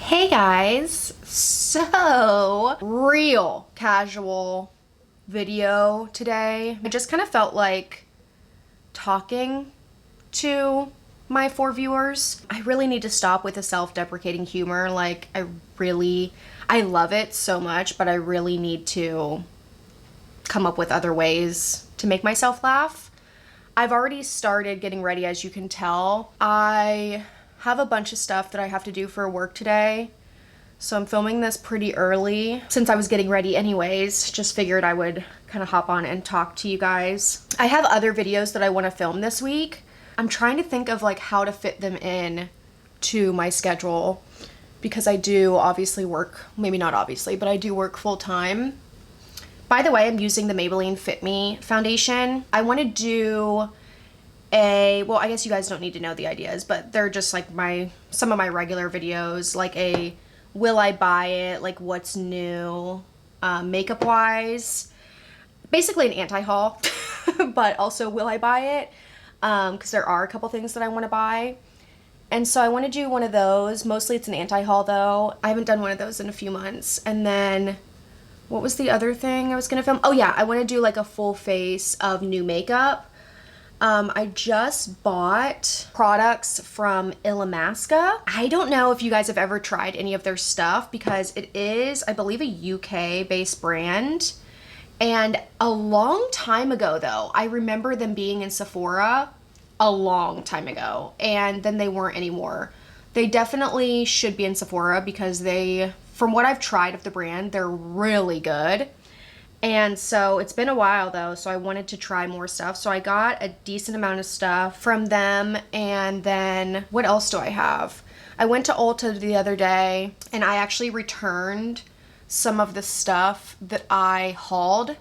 Hey guys, so real casual video today. I just kind of felt like talking to my 4 viewers. I really need to stop with the self-deprecating humor. Like I love it so much, but I really need to come up with other ways to make myself laugh. I've already started getting ready, as you can tell. I have a bunch of stuff that I have to do for work today, so I'm filming this pretty early. Since I was getting ready anyways, just figured I would kind of hop on and talk to you guys. I have other videos that I want to film this week. I'm trying to think of like how to fit them in to my schedule because I do obviously work, maybe not obviously, but I do work full time. By the way, I'm using the Maybelline Fit Me foundation. I want to do well, I guess you guys don't need to know the ideas, but they're just like some of my regular videos, like a will I buy it, like what's new, makeup wise, basically an anti-haul, but also will I buy it, because there are a couple things that I want to buy, and so I want to do one of those. Mostly it's an anti-haul though. I haven't done one of those in a few months. And then what was the other thing I was gonna film? Oh yeah, I want to do like a full face of new makeup. I just bought products from Illamasqua. I don't know if you guys have ever tried any of their stuff because it is, I believe, a UK-based brand. And a long time ago, though, I remember them being in Sephora a long time ago, and then they weren't anymore. They definitely should be in Sephora because from what I've tried of the brand, they're really good. And so it's been a while though, so I wanted to try more stuff. So I got a decent amount of stuff from them. And then what else do I have? I went to Ulta the other day and I actually returned some of the stuff that I hauled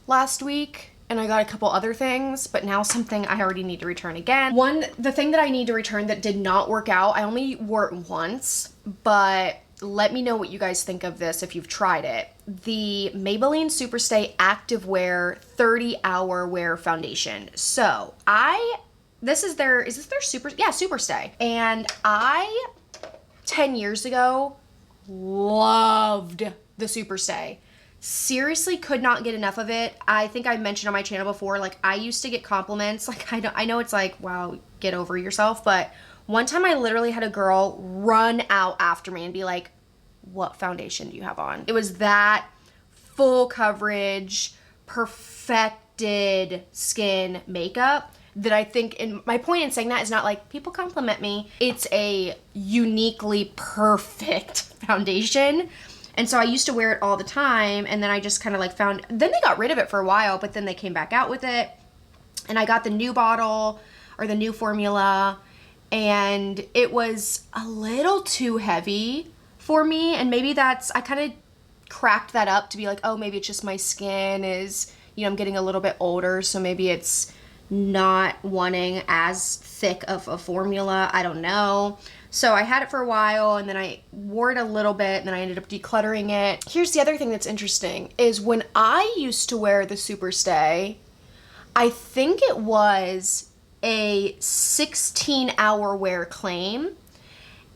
last week. And I got a couple other things, but now something I already need to return again. The thing that I need to return that did not work out, I only wore it once, but let me know what you guys think of this if you've tried it. The Maybelline Superstay Activewear 30-hour wear foundation. So this is their Superstay. And I, 10 years ago, loved the Superstay. Seriously could not get enough of it. I think I mentioned on my channel before, like I used to get compliments. Like I know it's like, wow, get over yourself, but one time I literally had a girl run out after me and be like, what foundation do you have on? It was that full coverage, perfected skin makeup that I think, and my point in saying that is not like people compliment me. It's a uniquely perfect foundation. And so I used to wear it all the time, and then I just kind of like then they got rid of it for a while, but then they came back out with it. And I got the new bottle or the new formula, and it was a little too heavy for me. And maybe I kind of cracked that up to be like, oh, maybe it's just my skin is, I'm getting a little bit older, so maybe it's not wanting as thick of a formula. I don't know. So I had it for a while, and then I wore it a little bit, and then I ended up decluttering it. Here's the other thing that's interesting is when I used to wear the Superstay, I think it was a 16-hour wear claim.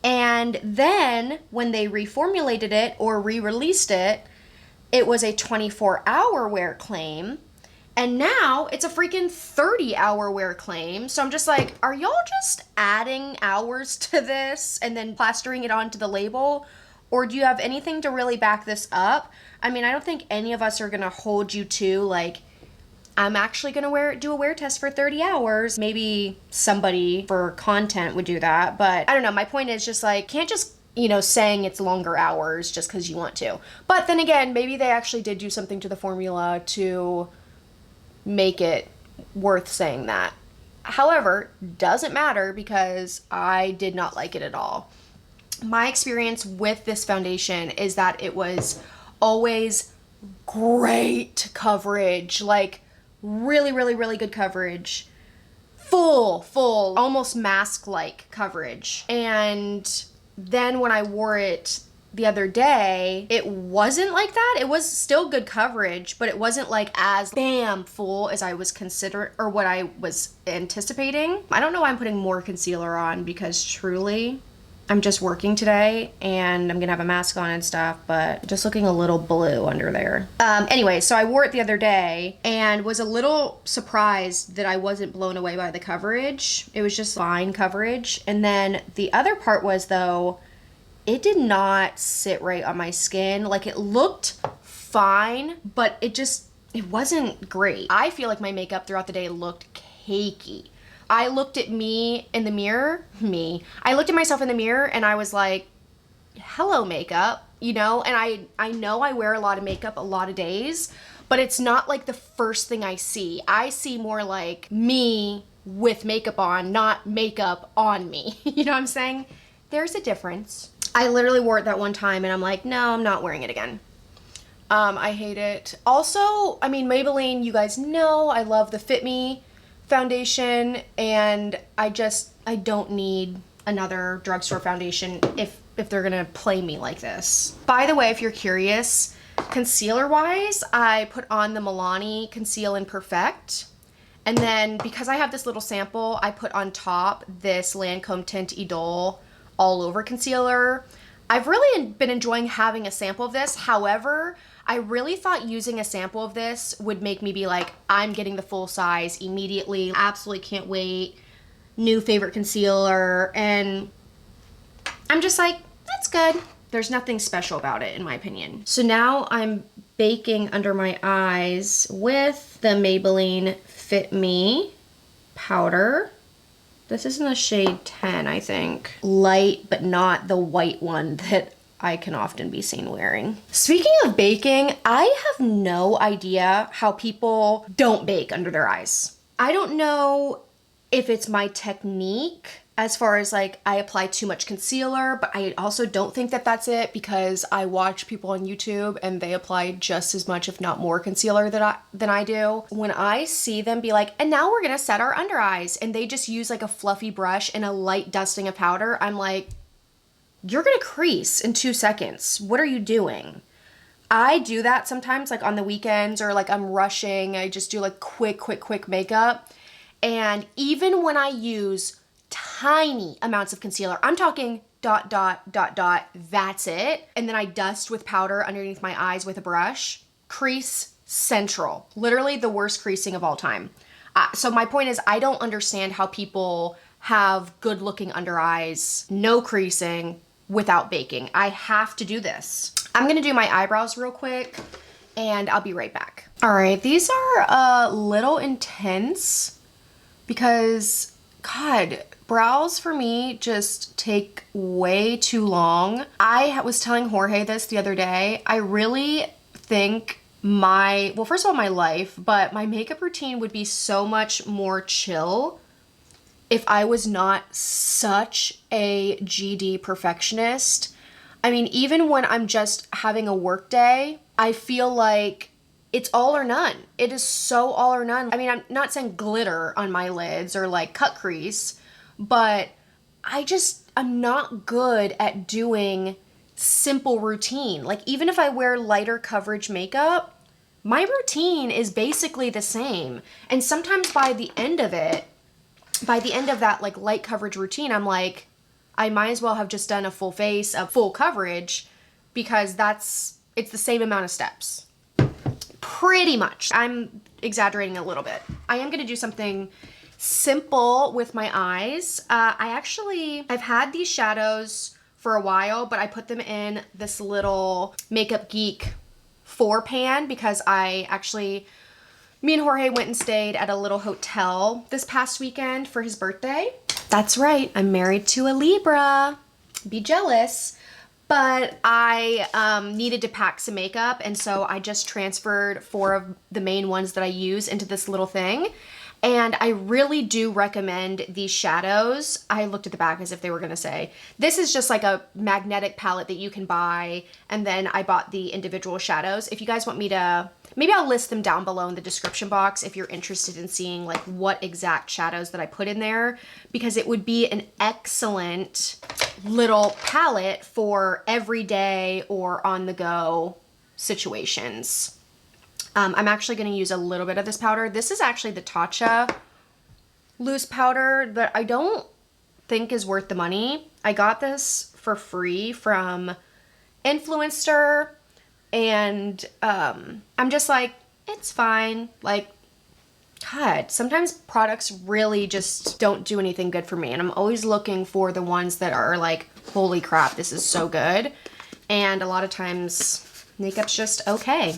And then when they reformulated it or re-released it, it was a 24-hour wear claim. And now it's a freaking 30-hour wear claim. So I'm just like, are y'all just adding hours to this and then plastering it onto the label? Or do you have anything to really back this up? I mean, I don't think any of us are going to hold you to like, I'm actually gonna do a wear test for 30 hours. Maybe somebody for content would do that, but I don't know. My point is just like, can't just, saying it's longer hours just because you want to. But then again, maybe they actually did do something to the formula to make it worth saying that. However, doesn't matter because I did not like it at all. My experience with this foundation is that it was always great coverage, like really, really, really good coverage. Full, almost mask-like coverage. And then when I wore it the other day, it wasn't like that. It was still good coverage, but it wasn't like as bam full as I was what I was anticipating. I don't know why I'm putting more concealer on because truly I'm just working today and I'm gonna have a mask on and stuff, but just looking a little blue under there. Anyway, so I wore it the other day and was a little surprised that I wasn't blown away by the coverage. It was just fine coverage. And then the other part was, though, it did not sit right on my skin. Like, it looked fine, but it wasn't great. I feel like my makeup throughout the day looked cakey. I looked at me in the mirror, I looked at myself in the mirror and I was like, hello makeup, you know? And I know I wear a lot of makeup a lot of days, but it's not like the first thing I see. I see more like me with makeup on, not makeup on me. You know what I'm saying? There's a difference. I literally wore it that one time and I'm like, no, I'm not wearing it again. I hate it. Also, I mean, Maybelline, you guys know I love the Fit Me foundation, and I don't need another drugstore foundation if they're gonna play me like this. By the way, if you're curious, concealer wise, I put on the Milani Conceal and Perfect, and then because I have this little sample, I put on top this Lancome Tint Idole all over concealer. I've really been enjoying having a sample of this. However, I really thought using a sample of this would make me be like, I'm getting the full size immediately. Absolutely can't wait. New favorite concealer. And I'm just like, that's good. There's nothing special about it in my opinion. So now I'm baking under my eyes with the Maybelline Fit Me Powder. This is in the shade 10, I think. Light, but not the white one that I can often be seen wearing. Speaking of baking, I have no idea how people don't bake under their eyes. I don't know if it's my technique as far as like I apply too much concealer, but I also don't think that that's it because I watch people on YouTube and they apply just as much, if not more concealer than I do. When I see them be like, and now we're gonna set our under eyes, and they just use like a fluffy brush and a light dusting of powder, I'm like, you're gonna crease in 2 seconds. What are you doing? I do that sometimes, like on the weekends, or like I'm rushing, I just do like quick makeup. And even when I use tiny amounts of concealer, I'm talking dot, that's it. And then I dust with powder underneath my eyes with a brush, crease central. Literally the worst creasing of all time. So my point is, I don't understand how people have good looking under eyes, no creasing, without baking. I have to do this. I'm gonna do my eyebrows real quick and I'll be right back. All right, these are a little intense because, God, brows for me just take way too long. I was telling Jorge this the other day. I really think well, first of all, my life, but my makeup routine would be so much more chill if I was not such a GD perfectionist. I mean, even when I'm just having a work day, I feel like it's all or none. It is so all or none. I mean, I'm not saying glitter on my lids or like cut crease, but I'm not good at doing simple routine. Like, even if I wear lighter coverage makeup, my routine is basically the same. And sometimes by the end of that like light coverage routine, I'm like, I might as well have just done a full face of full coverage because it's the same amount of steps. Pretty much. I'm exaggerating a little bit. I am gonna do something simple with my eyes. I've had these shadows for a while, but I put them in this little Makeup Geek 4-pan because me and Jorge went and stayed at a little hotel this past weekend for his birthday. That's right, I'm married to a Libra. Be jealous. But I needed to pack some makeup, and so I just transferred 4 of the main ones that I use into this little thing. And I really do recommend these shadows. I looked at the back as if they were gonna say, this is just like a magnetic palette that you can buy, and then I bought the individual shadows. If you guys want me to, maybe I'll list them down below in the description box if you're interested in seeing like what exact shadows that I put in there, because it would be an excellent little palette for everyday or on the go situations. I'm actually going to use a little bit of this powder. This is actually the Tatcha loose powder, but I don't think is worth the money. I got this for free from Influencer, and I'm just like, it's fine. Like, God, sometimes products really just don't do anything good for me, and I'm always looking for the ones that are like, holy crap, this is so good. And a lot of times makeup's just okay,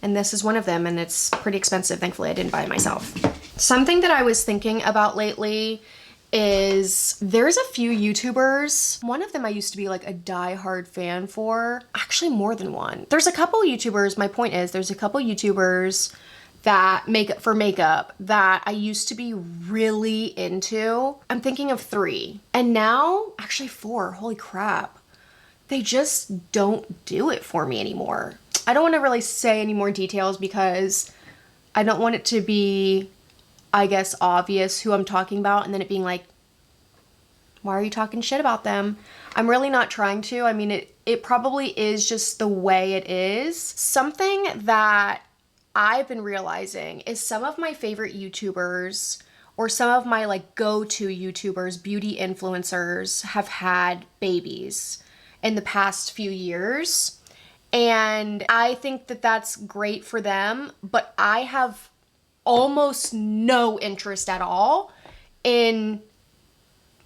and this is one of them, and it's pretty expensive. Thankfully I didn't buy it myself. Something that I was thinking about lately is there's a few YouTubers. One of them I used to be like a die-hard fan for. Actually, more than one. There's a couple YouTubers, my point is, there's a couple YouTubers that makeup that I used to be really into. I'm thinking of 3. And now, actually 4, holy crap. They just don't do it for me anymore. I don't want to really say any more details because I don't want it to be, I guess, obvious who I'm talking about and then it being like, why are you talking shit about them? I'm really not trying to. I mean, it probably is just the way it is. Something that I've been realizing is some of my favorite YouTubers or some of my like go-to YouTubers, beauty influencers, have had babies in the past few years. And I think that that's great for them, but I have almost no interest at all in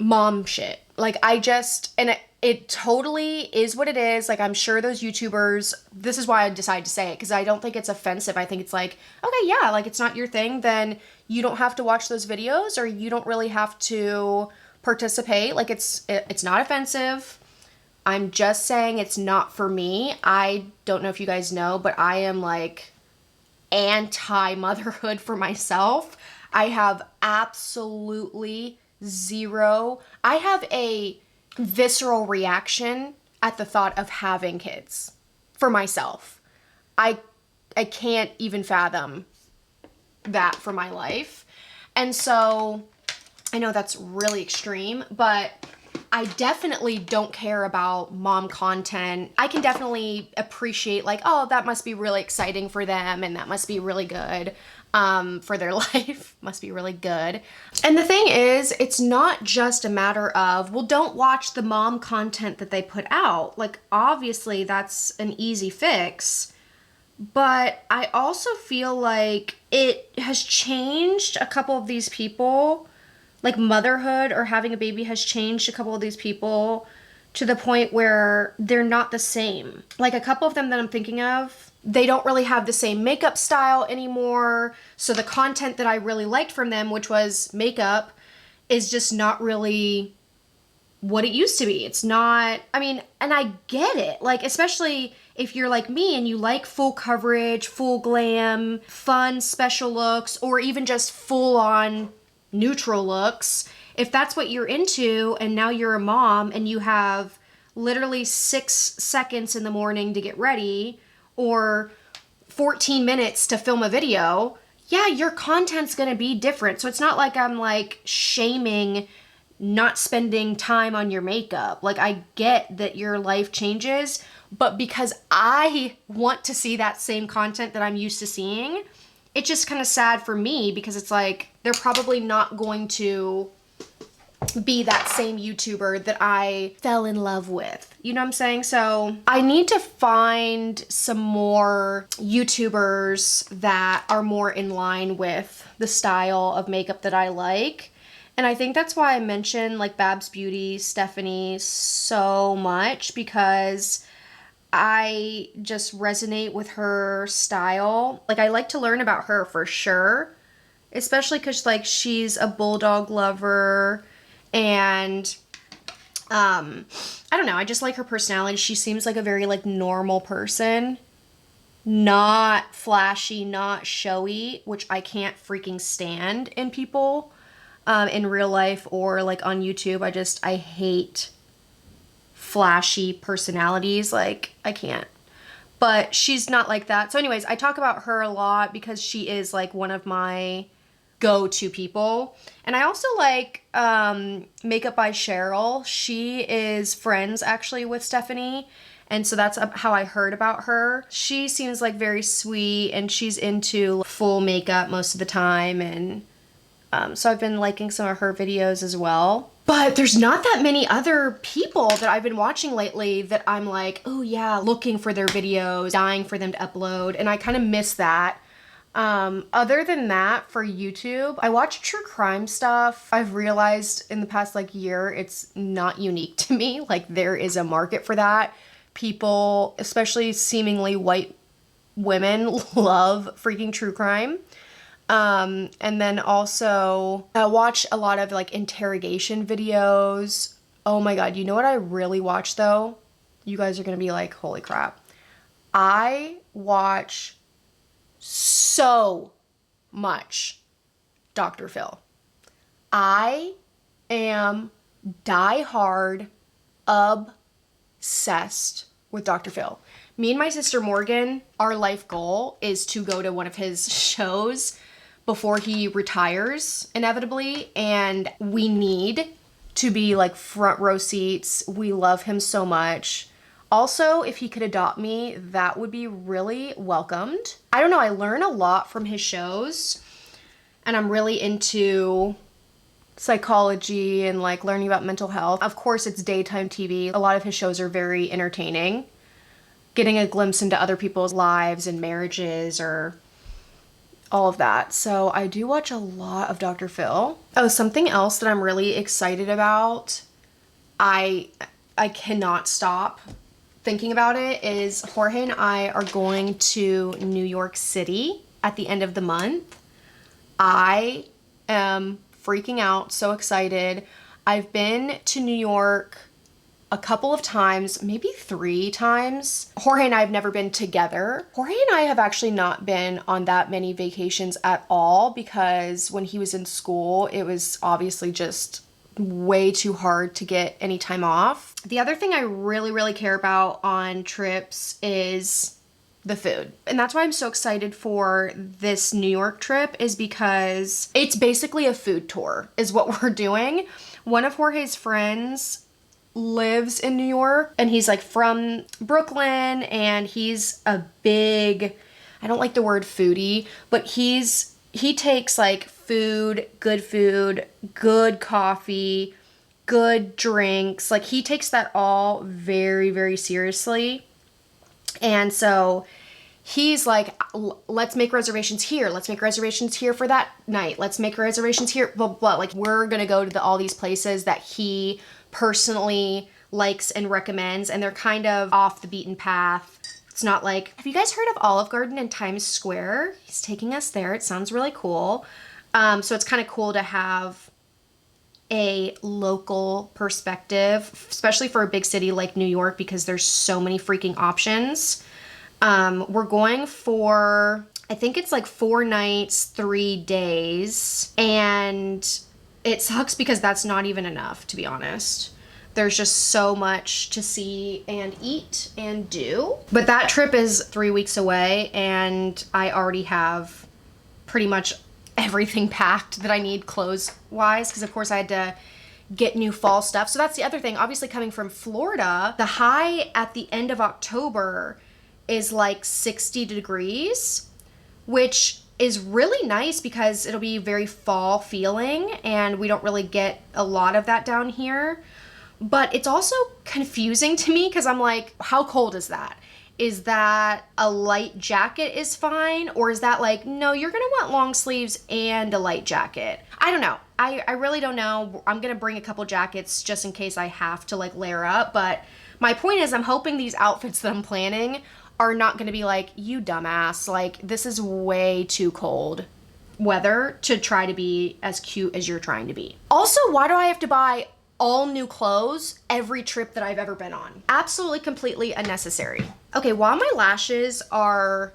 mom shit. Like, I just, and it totally is what it is. Like, I'm sure those YouTubers, this is why I decided to say it, because I don't think it's offensive. I think it's like, okay, yeah, like, it's not your thing, then you don't have to watch those videos, or you don't really have to participate. Like, it's not offensive. I'm just saying it's not for me. I don't know if you guys know, but I am like anti-motherhood for myself. I have absolutely zero. I have a visceral reaction at the thought of having kids for myself. I can't even fathom that for my life. And so I know that's really extreme, but I definitely don't care about mom content. I can definitely appreciate like, oh, that must be really exciting for them and that must be really good for their life. Must be really good. And the thing is, it's not just a matter of, well, don't watch the mom content that they put out. Like, obviously that's an easy fix. But I also feel like it has changed a couple of these people. Like, motherhood or having a baby has changed a couple of these people to the point where they're not the same. Like, a couple of them that I'm thinking of, they don't really have the same makeup style anymore. So the content that I really liked from them, which was makeup, is just not really what it used to be. It's not, I mean, and I get it. Like, especially if you're like me and you like full coverage, full glam, fun special looks, or even just full on neutral looks. If that's what you're into and now you're a mom and you have literally 6 seconds in the morning to get ready or 14 minutes to film a video, yeah, your content's gonna be different. So it's not like I'm like shaming not spending time on your makeup. Like, I get that your life changes, but because I want to see that same content that I'm used to seeing, it's just kind of sad for me because it's like they're probably not going to be that same YouTuber that I fell in love with. You know what I'm saying? So I need to find some more YouTubers that are more in line with the style of makeup that I like. And I think that's why I mentioned like Babs Beauty, Stephanie so much, because I just resonate with her style. Like, I like to learn about her for sure, especially because like she's a bulldog lover, and I don't know, I just like her personality. She seems like a very like normal person, not flashy, not showy, which I can't freaking stand in people in real life or like on YouTube. I hate flashy personalities. Like, I can't. But she's not like that. So anyways, I talk about her a lot because she is like one of my go-to people. And I also like Makeup by Cheryl. She is friends actually with Stephanie, and so that's how I heard about her. She seems like very sweet, and she's into full makeup most of the time, and so I've been liking some of her videos as well. But there's not that many other people that I've been watching lately that I'm like, oh yeah, looking for their videos, dying for them to upload, and I kind of miss that. Other than that, for YouTube, I watch true crime stuff. I've realized in the past like year, it's not unique to me. Like there is a market for that. People, especially seemingly white women, love freaking true crime. And then also I watch a lot of like interrogation videos. Oh my God, you know what I really watch though? You guys are gonna be like, holy crap. I watch so much Dr. Phil. I am diehard obsessed with Dr. Phil. Me and my sister Morgan, our life goal is to go to one of his shows before he retires inevitably, and we need to be like front row seats. We love him so much. Also, if he could adopt me, that would be really welcomed. I don't know, I learn a lot from his shows, and I'm really into psychology and like learning about mental health. Of course, it's daytime TV. A lot of his shows are very entertaining. Getting a glimpse into other people's lives and marriages or all of that. So I do watch a lot of Dr. Phil. Oh, something else that I'm really excited about, I cannot stop thinking about it, is Jorge and I are going to New York City at the end of the month. I am freaking out, so excited. I've been to New York a couple of times, maybe 3 times. Jorge and I have never been together. Jorge and I have actually not been on that many vacations at all because when he was in school, it was obviously just way too hard to get any time off. The other thing I really, really care about on trips is the food. And that's why I'm so excited for this New York trip, is because it's basically a food tour is what we're doing. One of Jorge's friends lives in New York and he's like from Brooklyn, and he's a big, I don't like the word foodie, but he takes like food, good coffee, good drinks. Like he takes that all very, very seriously. And so he's like, let's make reservations here. Let's make reservations here for that night. Let's make reservations here, blah, blah, blah. Like we're going to go to all these places that he personally likes and recommends. And they're kind of off the beaten path. It's not like, have you guys heard of Olive Garden in Times Square? He's taking us there. It sounds really cool. So it's kind of cool to have a local perspective, especially for a big city like New York, because there's so many freaking options. We're going for, I think it's like 4 nights, 3 days. And it sucks because that's not even enough, to be honest. There's just so much to see and eat and do. But that trip is 3 weeks away, and I already have pretty much everything packed that I need clothes-wise, because of course I had to get new fall stuff. So that's the other thing. Obviously coming from Florida, the high at the end of October is like 60 degrees, which is really nice because it'll be very fall feeling, and we don't really get a lot of that down here. But it's also confusing to me because I'm like, how cold is that? Is that a light jacket is fine? Or is that like, no, you're gonna want long sleeves and a light jacket? I don't know. I really don't know. I'm gonna bring a couple jackets just in case I have to like layer up. But my point is, I'm hoping these outfits that I'm planning are not gonna be like, you dumbass, like this is way too cold weather to try to be as cute as you're trying to be. Also, why do I have to buy all new clothes every trip that I've ever been on? Absolutely, completely unnecessary. Okay, while my lashes are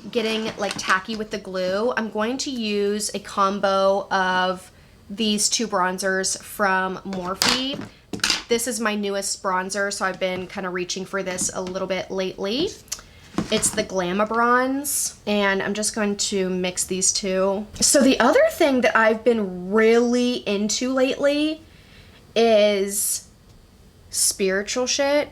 getting like tacky with the glue, I'm going to use a combo of these 2 bronzers from Morphe. This is my newest bronzer, so I've been kind of reaching for this a little bit lately. It's the Glamour Bronze, and I'm just going to mix these 2. So the other thing that I've been really into lately is spiritual shit.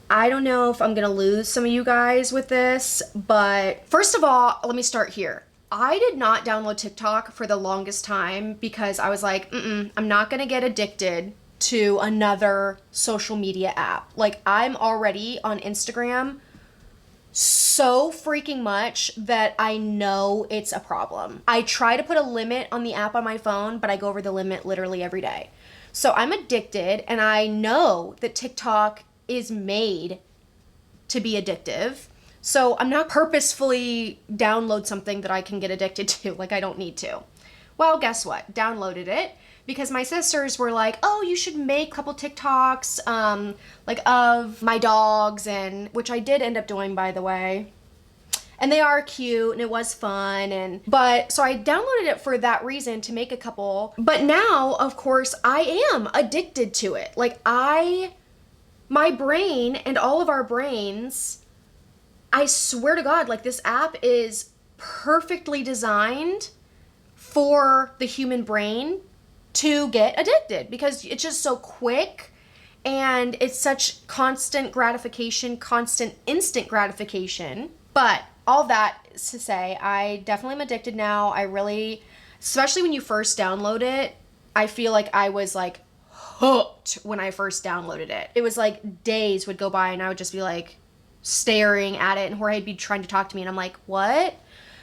I don't know if I'm gonna lose some of you guys with this, but first of all, let me start here. I did not download TikTok for the longest time because I was like, I'm not gonna get addicted to another social media app. Like, I'm already on Instagram so freaking much that I know it's a problem. I try to put a limit on the app on my phone, but I go over the limit literally every day. So I'm addicted, and I know that TikTok is made to be addictive. So I'm not purposefully download something that I can get addicted to. Like, I don't need to. Well, guess what? Downloaded it because my sisters were like, oh, you should make a couple TikToks like of my dogs, and which I did end up doing, by the way. And they are cute and it was fun, but so I downloaded it for that reason, to make a couple. But now, of course, I am addicted to it. Like, my brain and all of our brains, I swear to God, like, this app is perfectly designed for the human brain to get addicted because it's just so quick and it's such constant gratification, constant instant gratification. But all that is to say, I definitely am addicted now. I really, especially when you first download it, I feel like I was like hooked when I first downloaded it. It was like days would go by and I would just be like staring at it, and Jorge'd be trying to talk to me and I'm like, what?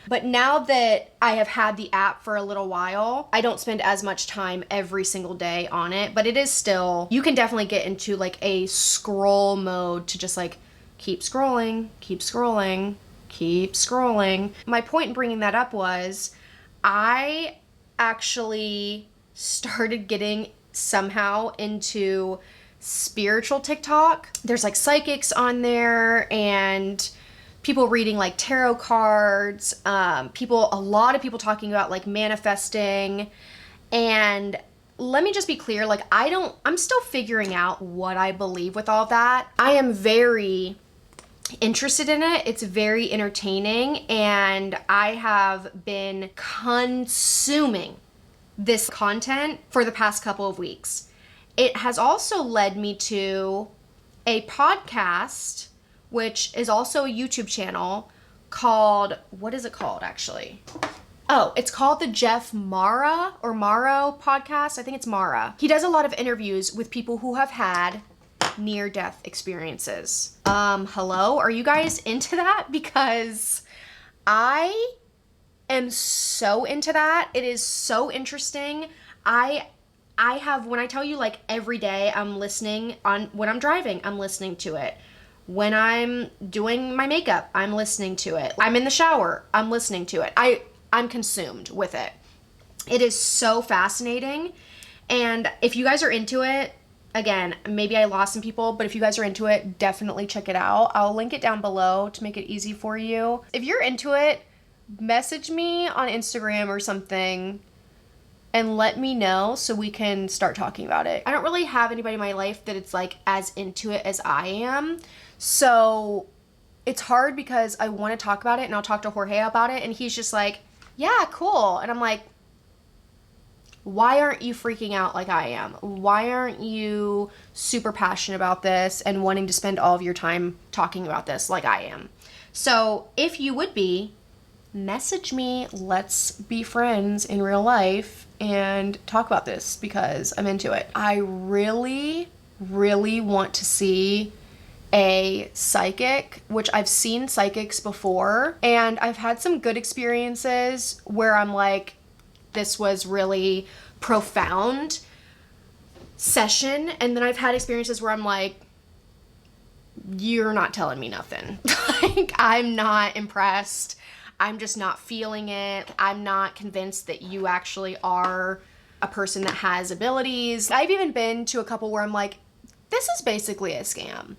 But now that I have had the app for a little while, I don't spend as much time every single day on it, but it is still, you can definitely get into like a scroll mode to just like keep scrolling, keep scrolling, keep scrolling. My point in bringing that up was I actually started getting somehow into spiritual TikTok. There's like psychics on there and people reading like tarot cards, a lot of people talking about like manifesting. And let me just be clear, like I'm still figuring out what I believe with all that. I am very interested in it. It's very entertaining, and I have been consuming this content for the past couple of weeks. It has also led me to a podcast, which is also a YouTube channel called, what is it called actually? Oh, it's called the Jeff Mara or Morrow podcast. I think it's Mara. He does a lot of interviews with people who have had near-death experiences. Hello? Are you guys into that? Because I am so into that. It is so interesting. I have, when I tell you, like, every day I'm listening when I'm driving, I'm listening to it. When I'm doing my makeup, I'm listening to it. I'm in the shower, I'm listening to it. I'm consumed with it. It is so fascinating. And if you guys are into it, again, maybe I lost some people, but if you guys are into it, definitely check it out. I'll link it down below to make it easy for you. If you're into it, message me on Instagram or something and let me know so we can start talking about it. I don't really have anybody in my life that it's like as into it as I am. So it's hard because I want to talk about it and I'll talk to Jorge about it and he's just like, yeah, cool. And I'm like, why aren't you freaking out like I am? Why aren't you super passionate about this and wanting to spend all of your time talking about this like I am? So if you would be, message me, let's be friends in real life and talk about this because I'm into it. I really, really want to see a psychic, which I've seen psychics before, and I've had some good experiences where I'm like, this was really profound session, and then I've had experiences where I'm like, you're not telling me nothing. Like, I'm not impressed. I'm just not feeling it. I'm not convinced that you actually are a person that has abilities. I've even been to a couple where I'm like, this is basically a scam.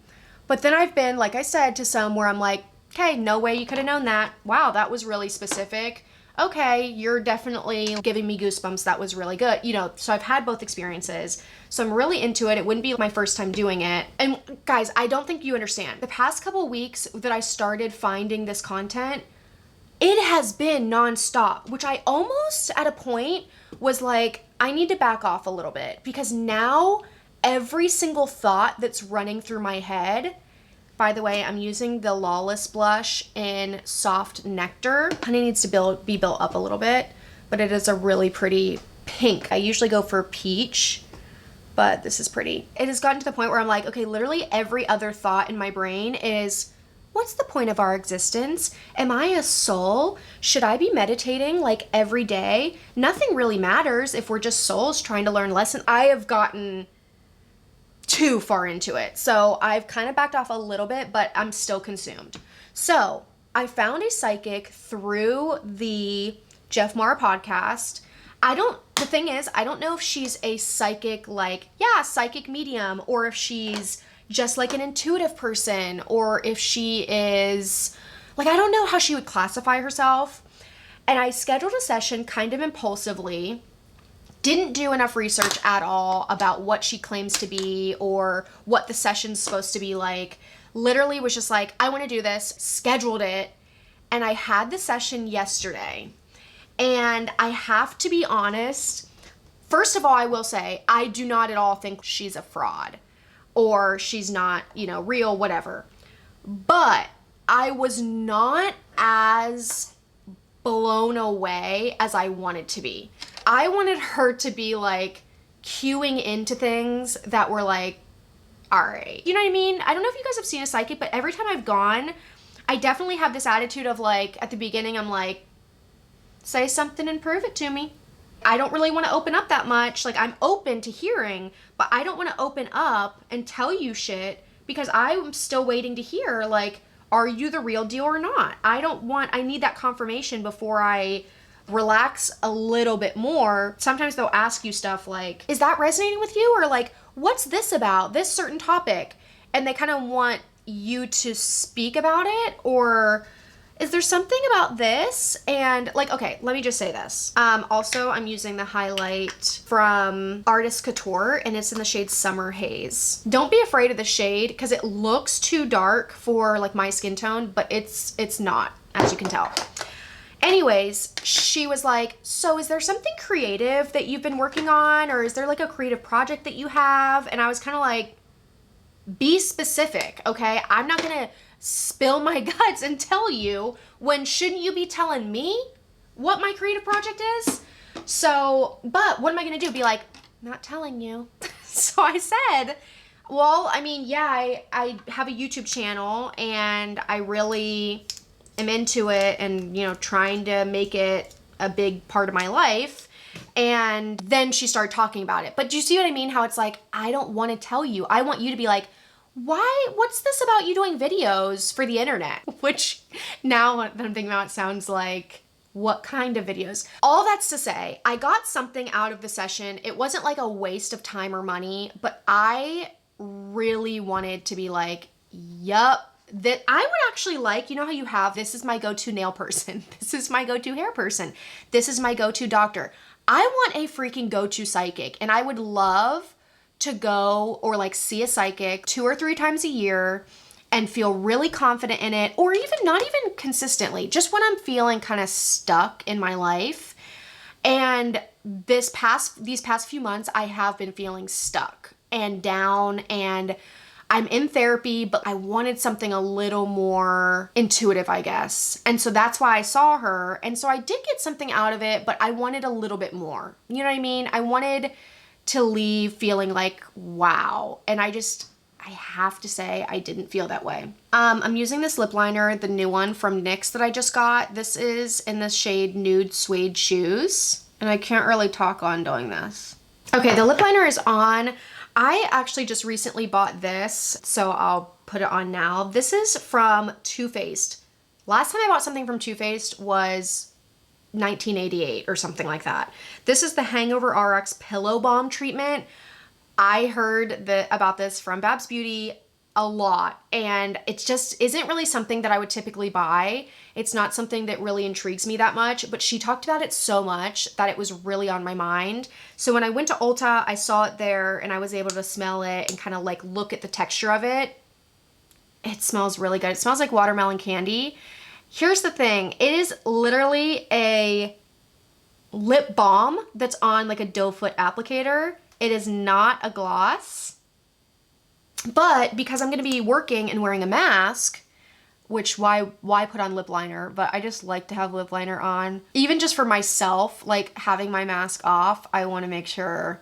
But then I've been, like I said, to some where I'm like, okay, no way you could have known that. Wow, that was really specific. Okay, you're definitely giving me goosebumps. That was really good. You know, so I've had both experiences. So I'm really into it. It wouldn't be my first time doing it. And guys, I don't think you understand. The past couple weeks that I started finding this content, it has been nonstop, which I almost at a point was like, I need to back off a little bit because now every single thought that's running through my head, By the way, I'm using the Lawless blush in Soft Nectar. Kind of needs to be built up a little bit, but it is a really pretty pink. I usually go for peach, but this is pretty. It has gotten to the point where I'm like, okay, literally every other thought in my brain is, what's the point of our existence? Am I a soul? Should I be meditating like every day? Nothing really matters if we're just souls trying to learn lessons. I have gotten too far into it. So I've kind of backed off a little bit, but I'm still consumed. So I found a psychic through the Jeff Maher podcast. The thing is, I don't know if she's a psychic, like, yeah, psychic medium, or if she's just like an intuitive person, or if she is, like, I don't know how she would classify herself. And I scheduled a session kind of impulsively. Didn't do enough research at all about what she claims to be or what the session's supposed to be like. Literally was just like, I want to do this, scheduled it, and I had the session yesterday. And I have to be honest, first of all, I will say, I do not at all think she's a fraud or she's not, real, whatever. But I was not as blown away as I wanted to be. I wanted her to be like cueing into things that were like, all right. You know what I mean? I don't know if you guys have seen a psychic, but every time I've gone, I definitely have this attitude of like, at the beginning, I'm like, say something and prove it to me. I don't really want to open up that much. Like, I'm open to hearing, but I don't want to open up and tell you shit because I'm still waiting to hear, like, are you the real deal or not? I need that confirmation before I relax a little bit more. Sometimes they'll ask you stuff like, is that resonating with you? Or like, what's this about, this certain topic? And they kind of want you to speak about it, or is there something about this? And like, okay, let me just say this. Also, I'm using the highlight from Artist Couture, and it's in the shade Summer Haze. Don't be afraid of the shade because it looks too dark for like my skin tone, but it's not, as you can tell. Anyways, she was like, so is there something creative that you've been working on? Or is there like a creative project that you have? And I was kind of like, be specific, okay? I'm not gonna spill my guts and tell you when shouldn't you be telling me what my creative project is? So, but what am I gonna do? Be like, not telling you. So I said, well, I mean, yeah, I have a YouTube channel and I really am into it and, trying to make it a big part of my life. And then she started talking about it. But do you see what I mean? How it's like, I don't want to tell you. I want you to be like, what's this about you doing videos for the internet? Which now that I'm thinking about it sounds like, what kind of videos? All that's to say, I got something out of the session. It wasn't like a waste of time or money, but I really wanted to be like, yup. That I would actually like, how you have, this is my go-to nail person. This is my go-to hair person. This is my go-to doctor. I want a freaking go-to psychic, and I would love to go or like see a psychic 2 or 3 times a year and feel really confident in it, or even not even consistently, just when I'm feeling kind of stuck in my life. And these past few months, I have been feeling stuck and down, and I'm in therapy, but I wanted something a little more intuitive, I guess. And so that's why I saw her. And so I did get something out of it, but I wanted a little bit more. You know what I mean? I wanted to leave feeling like, wow. And I have to say, I didn't feel that way. I'm using this lip liner, the new one from NYX that I just got. This is in the shade Nude Suede Shoes. And I can't really talk on doing this. Okay, the lip liner is on. I actually just recently bought this, so I'll put it on now. This is from Too Faced. Last time I bought something from Too Faced was 1988 or something like that. This is the Hangover RX Pillow Balm treatment. I heard about this from Babs Beauty a lot, and it just isn't really something that I would typically buy. It's not something that really intrigues me that much, but she talked about it so much that it was really on my mind. So when I went to Ulta, I saw it there and I was able to smell it and kind of like look at the texture of it. It smells really good. It smells like watermelon candy. Here's the thing. It is literally a lip balm that's on like a doe foot applicator. It is not a gloss. But because I'm gonna be working and wearing a mask, which why put on lip liner, but I just like to have lip liner on. Even just for myself, like having my mask off, I wanna make sure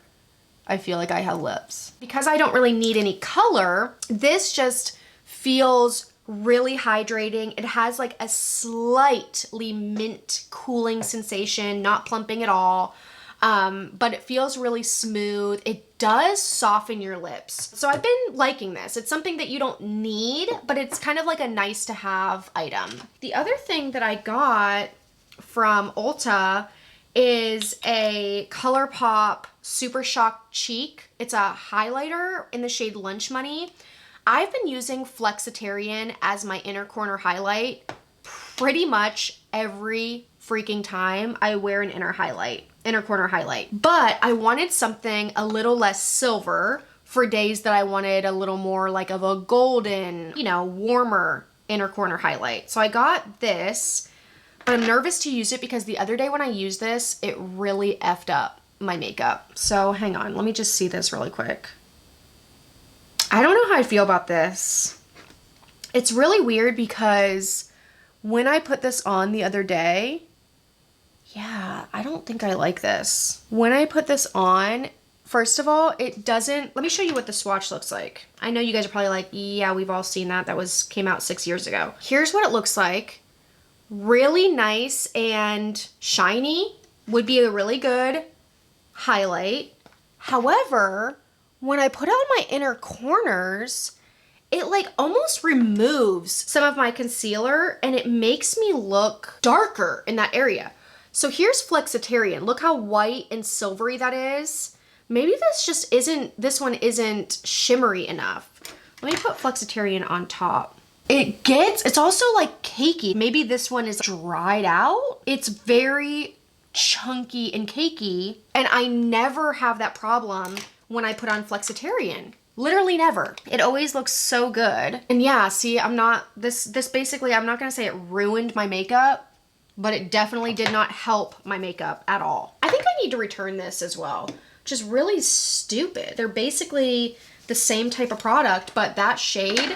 I feel like I have lips. Because I don't really need any color, this just feels really hydrating. It has like a slightly mint cooling sensation, not plumping at all. But it feels really smooth. It does soften your lips. So I've been liking this. It's something that you don't need, but it's kind of like a nice to have item. The other thing that I got from Ulta is a Colourpop Super Shock Cheek. It's a highlighter in the shade Lunch Money. I've been using Flexitarian as my inner corner highlight pretty much every freaking time I wear an inner corner highlight. But I wanted something a little less silver for days that I wanted a little more like of a golden, you know, warmer inner corner highlight. So I got this, but I'm nervous to use it because the other day when I used this, it really effed up my makeup. So hang on, let me just see this really quick. I don't know how I feel about this. It's really weird because when I put this on the other day, yeah, I don't think I like this. When I put this on, first of all, it doesn't, let me show you what the swatch looks like. I know you guys are probably like, yeah, we've all seen that. That came out 6 years ago. Here's what it looks like. Really nice and shiny, would be a really good highlight. However, when I put on my inner corners, it like almost removes some of my concealer and it makes me look darker in that area. So here's Flexitarian. Look how white and silvery that is. Maybe this one isn't shimmery enough. Let me put Flexitarian on top. It's also like cakey. Maybe this one is dried out. It's very chunky and cakey, and I never have that problem when I put on Flexitarian. Literally never. It always looks so good. And yeah, see, this basically, I'm not gonna say it ruined my makeup, but it definitely did not help my makeup at all. I think I need to return this as well. Just really stupid. They're basically the same type of product, but that shade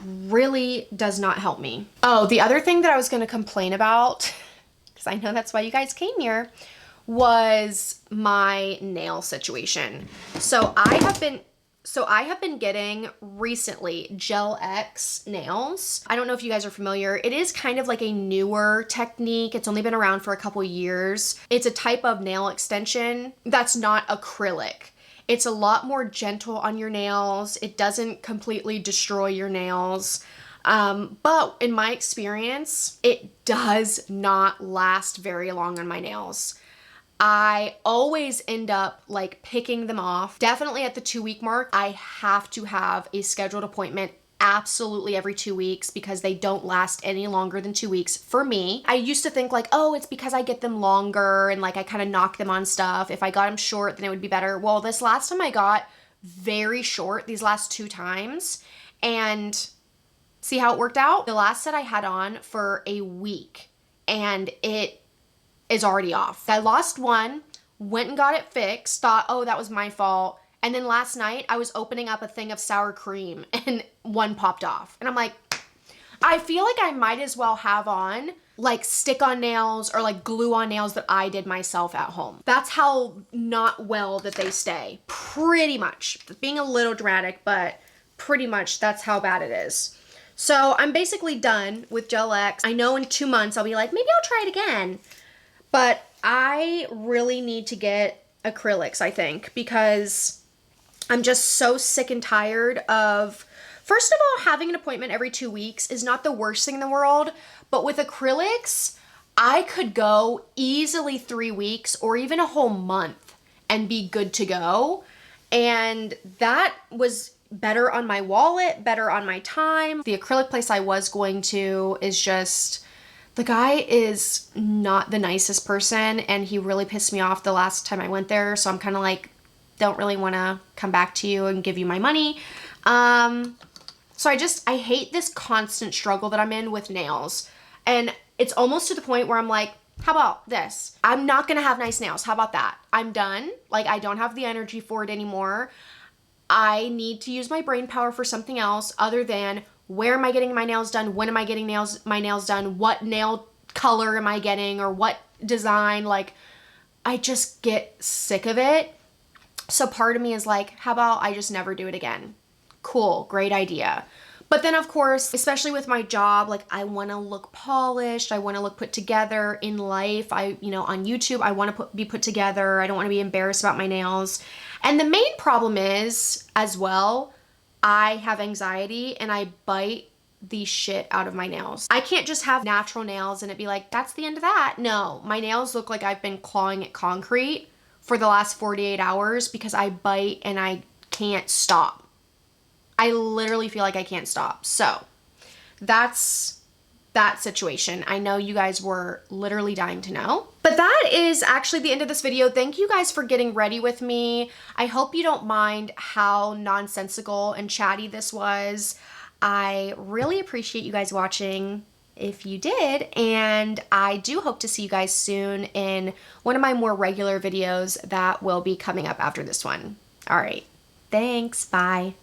really does not help me. Oh, the other thing that I was gonna complain about, because I know that's why you guys came here, was my nail situation. So I have been getting recently Gel X nails. I don't know if you guys are familiar. It is kind of like a newer technique. It's only been around for a couple years. It's a type of nail extension that's not acrylic. It's a lot more gentle on your nails. It doesn't completely destroy your nails. But in my experience, it does not last very long on my nails. I always end up like picking them off. Definitely at the 2-week mark, I have to have a scheduled appointment absolutely every 2 weeks because they don't last any longer than 2 weeks for me. I used to think like, oh, it's because I get them longer and like I kind of knock them on stuff. If I got them short, then it would be better. Well, this last time I got very short, these last 2 times, and see how it worked out? The last set I had on for a week and it is already off. I lost one, went and got it fixed, thought, oh, that was my fault. And then last night I was opening up a thing of sour cream and one popped off. And I'm like, I feel like I might as well have on like stick-on nails or like glue-on nails that I did myself at home. That's how not well that they stay. Pretty much. Being a little dramatic, but pretty much that's how bad it is. So I'm basically done with Gel X. I know in 2 months I'll be like, maybe I'll try it again. But I really need to get acrylics, I think, because I'm just so sick and tired of, first of all, having an appointment every 2 weeks is not the worst thing in the world, but with acrylics, I could go easily 3 weeks or even a whole month and be good to go. And that was better on my wallet, better on my time. The acrylic place I was going to is just, the guy is not the nicest person and he really pissed me off the last time I went there. So I'm kind of like, don't really want to come back to you and give you my money. So I hate this constant struggle that I'm in with nails. And it's almost to the point where I'm like, how about this? I'm not going to have nice nails. How about that? I'm done. Like, I don't have the energy for it anymore. I need to use my brain power for something else other than where am I getting my nails done? When am I getting my nails done? What nail color am I getting, or what design? Like, I just get sick of it. So part of me is like, how about I just never do it again? Cool, great idea. But then of course, especially with my job, like I want to look polished. I want to look put together in life. On YouTube, I want to be put together. I don't want to be embarrassed about my nails. And the main problem is, as well, I have anxiety and I bite the shit out of my nails. I can't just have natural nails and it be like, that's the end of that. No, my nails look like I've been clawing at concrete for the last 48 hours because I bite and I can't stop. I literally feel like I can't stop. So that's that situation. I know you guys were literally dying to know. But that is actually the end of this video. Thank you guys for getting ready with me. I hope you don't mind how nonsensical and chatty this was. I really appreciate you guys watching if you did, and I do hope to see you guys soon in one of my more regular videos that will be coming up after this one. All right, thanks, bye.